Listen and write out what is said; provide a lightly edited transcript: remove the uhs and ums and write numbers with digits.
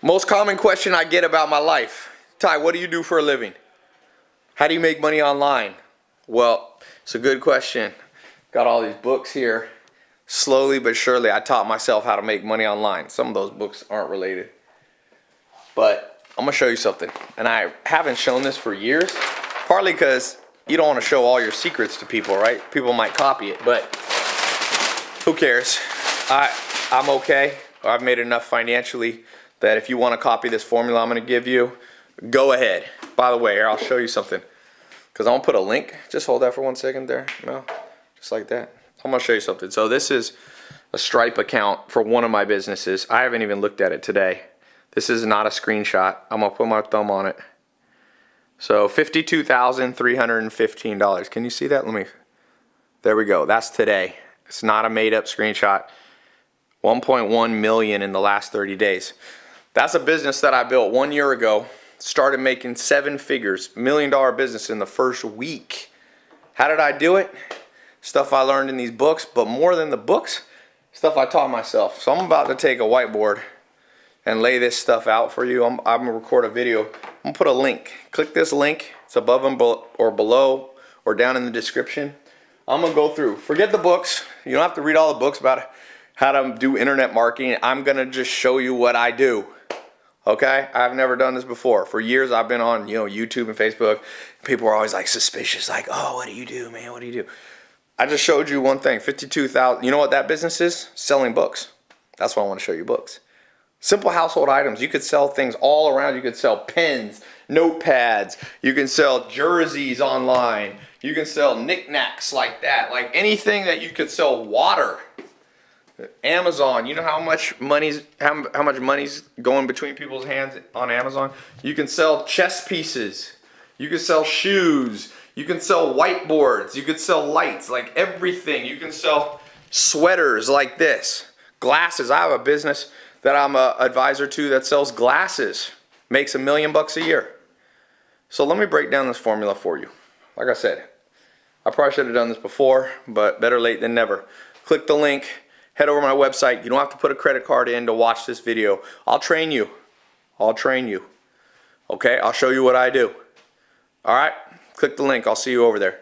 Most common question I get about my life. Tai, what do you do for a living? How do you make money online? Well, it's a good question. Got all these books here. Slowly but surely, I taught myself how to make money online. Some of those books aren't related. But I'm going to show you something. And I haven't shown this for years. Partly because you don't want to show all your secrets to people, right? People might copy it, but who cares? I'm okay. I've made enough financially that if you want to copy this formula I'm going to give you, go ahead. By the way, here, I'll show you something. Because I'm going to put a link. Just hold that for 1 second there. No, just like that. I'm going to show you something. So this is a Stripe account for one of my businesses. I haven't even looked at it today. This is not a screenshot. I'm going to put my thumb on it. So $52,315. Can you see that? There we go. That's today. It's not a made up screenshot. 1.1 million in the last 30 days. That's a business that I built 1 year ago. Started making 7 figures, $1 million business in the first week. How did I do it? Stuff I learned in these books, but more than the books, stuff I taught myself. So I'm about to take a whiteboard and lay this stuff out for you. I'm gonna record a video. I'm gonna put a link. Click this link. It's above or below or down in the description. I'm gonna go through. Forget the books. You don't have to read all the books about how to do internet marketing. I'm gonna just show you what I do. Okay? I've never done this before. For years I've been on, YouTube and Facebook. People are always like suspicious, like, oh, what do you do, man? What do you do? I just showed you one thing, 52,000. You know what that business is? Selling books. That's why I want to show you books. Simple household items. You could sell things all around. You could sell pens, notepads. You can sell jerseys online. You can sell knickknacks like that. Like anything that you could sell. Water. Amazon. You know how much money's going between people's hands on Amazon? You can sell chess pieces. You can sell shoes. You can sell whiteboards. You could sell lights, like everything. You can sell sweaters like this. Glasses. I have a business that I'm an advisor to that sells glasses. Makes $1 million a year. So let me break down this formula for you. Like I said, I probably should have done this before, but better late than never. Click the link. Head over to my website. You don't have to put a credit card in to watch this video. I'll train you. I'll train you. Okay? I'll show you what I do. All right? Click the link. I'll see you over there.